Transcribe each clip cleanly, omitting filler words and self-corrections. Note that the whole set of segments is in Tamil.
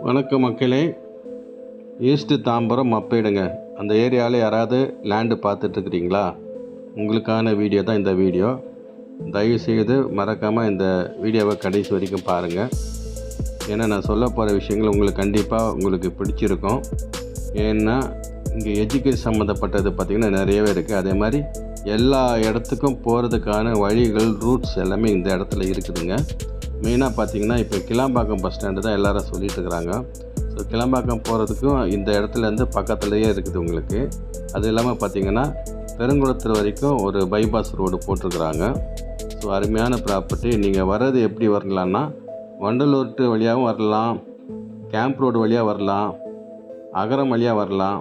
வணக்கம் மக்களே. ஈஸ்ட் தாம்பரம் மப்பேடுங்க. அந்த ஏரியாவில் யாராவது லேண்டு பார்த்துட்ருக்குறீங்களா? உங்களுக்கான வீடியோ தான் இந்த வீடியோ. தயவுசெய்து மறக்காமல் இந்த வீடியோவை கடைசி வரைக்கும் பாருங்கள். ஏன்னா நான் சொல்ல போகிற விஷயங்கள் உங்களுக்கு பிடிச்சிருக்கும். ஏன்னா இங்கே எஜுகேஷன் சம்மந்தப்பட்டது பார்த்திங்கன்னா நிறையவே இருக்குது. அதே மாதிரி எல்லா இடத்துக்கும் போகிறதுக்கான வழிகள், ரூட்ஸ் எல்லாமே இந்த இடத்துல இருக்குதுங்க. மெயினாக பார்த்திங்கன்னா இப்போ கிளாம்பாக்கம் பஸ் ஸ்டாண்டு தான் எல்லோரும் சொல்லிகிட்டு இருக்கிறாங்க. ஸோ கிளாம்பாக்கம் போகிறதுக்கும் இந்த இடத்துலேருந்து பக்கத்துலேயே இருக்குது உங்களுக்கு. அது இல்லாமல் பார்த்திங்கன்னா பெருங்குளத்தூர் வரைக்கும் ஒரு பைபாஸ் ரோடு போட்டிருக்குறாங்க. ஸோ அருமையான ப்ராப்பர்ட்டி. நீங்கள் வர்றது எப்படி வரலான்னா, வண்டலூர் வழியாகவும் வரலாம், கேம்ப் ரோடு வழியாக வரலாம், அகரம் வழியாக வரலாம்.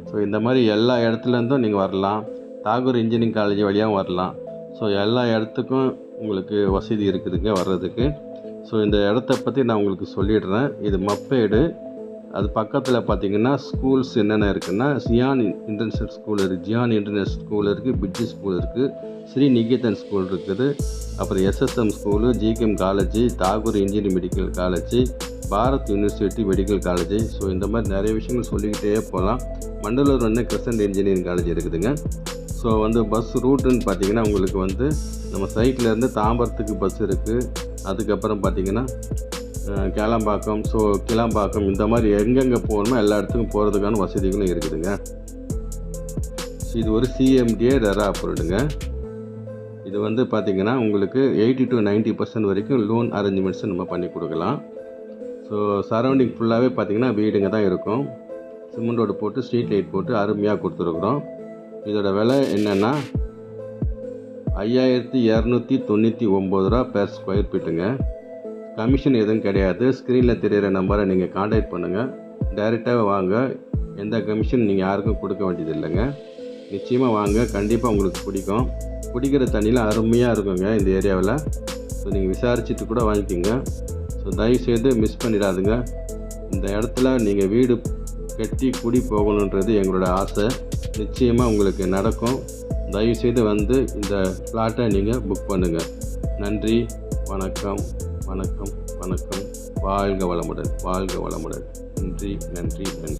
ஸோ இந்த மாதிரி எல்லா இடத்துலேருந்தும் நீங்கள் வரலாம். தாகூர் இன்ஜினியரிங் காலேஜ் வழியாகவும் வரலாம். ஸோ எல்லா இடத்துக்கும் உங்களுக்கு வசதி இருக்குதுங்க வர்றதுக்கு. ஸோ இந்த இடத்த பற்றி நான் உங்களுக்கு சொல்லிடுறேன். இது மப்பேடு. அது பக்கத்தில் பார்த்திங்கன்னா ஸ்கூல்ஸ் என்னென்ன இருக்குன்னா, ஜியான் இன்டர்நேஷ்னல் ஸ்கூல் இருக்குது, ஜியான் இன்டர்நேஷ்னல் ஸ்கூல் இருக்குது, பிஜி ஸ்கூல் இருக்குது, ஸ்ரீ நிகேதன் ஸ்கூல் இருக்குது, அப்புறம் SSM school, GKM college, Tagore engineering medical college, Bharat university medical college. So இந்த மாதிரி நிறைய விஷயங்கள் சொல்லிக்கிட்டே போகலாம். மண்டலூர் கிரசன்ட் இன்ஜினியரிங் காலேஜ் இருக்குதுங்க. ஸோ பஸ் ரூட்டுன்னு பார்த்திங்கன்னா உங்களுக்கு நம்ம சைட்லேருந்து தாம்பரத்துக்கு பஸ் இருக்குது. அதுக்கப்புறம் பார்த்திங்கன்னா கேளம்பாக்கம், கிளாம்பாக்கம், இந்த மாதிரி எங்கெங்கே போகணுமோ எல்லா இடத்துக்கும் போகிறதுக்கான வசதிகளும் இருக்குதுங்க. இது ஒரு சிஎம்டிஏ ரெரா அப்ரூவ்டுங்க. இது பார்த்திங்கன்னா உங்களுக்கு 80 to 90% வரைக்கும் லோன் அரேஞ்ச்மெண்ட்ஸ் நம்ம பண்ணி கொடுக்கலாம். ஸோ சரௌண்டிங் ஃபுல்லாகவே பார்த்திங்கன்னா வீடுங்க தான் இருக்கும். சிமெண்ட் ரோடு போட்டு ஸ்ட்ரீட் லைட் போட்டு அருமையாக கொடுத்துருக்குறோம். இதோட விலை என்னென்னா 5299 ரூபா பெர் ஸ்கொயர் ஃபீட்டுங்க. கமிஷன் எதுவும் கிடையாது. ஸ்க்ரீனில் தெரிகிற நம்பரை நீங்கள் காண்டாக்ட் பண்ணுங்கள். டைரெக்டாக வாங்க. எந்த கமிஷன் நீங்கள் யாருக்கும் கொடுக்க வேண்டியது இல்லைங்க. நிச்சயமாக வாங்க, கண்டிப்பாக உங்களுக்கு பிடிக்கும். குடிக்கிற தண்ணிலாம் அருமையாக இருக்குங்க இந்த ஏரியாவில். ஸோ நீங்கள் விசாரிச்சுட்டு கூட வாங்கிக்கோங்க. ஸோ தயவுசெய்து மிஸ் பண்ணிடாதுங்க. இந்த இடத்துல நீங்கள் வீடு கட்டி குடி போகணுன்றது எங்களோட ஆசை. நிச்சயமாக உங்களுக்கு நடக்கும். தயவுசெய்து இந்த பிளாட்டை நீங்கள் புக் பண்ணுங்கள். நன்றி, வணக்கம், வணக்கம், வணக்கம். வாழ்க வளமுடன், வாழ்க வளமுடன். நன்றி, நன்றி, நன்றி.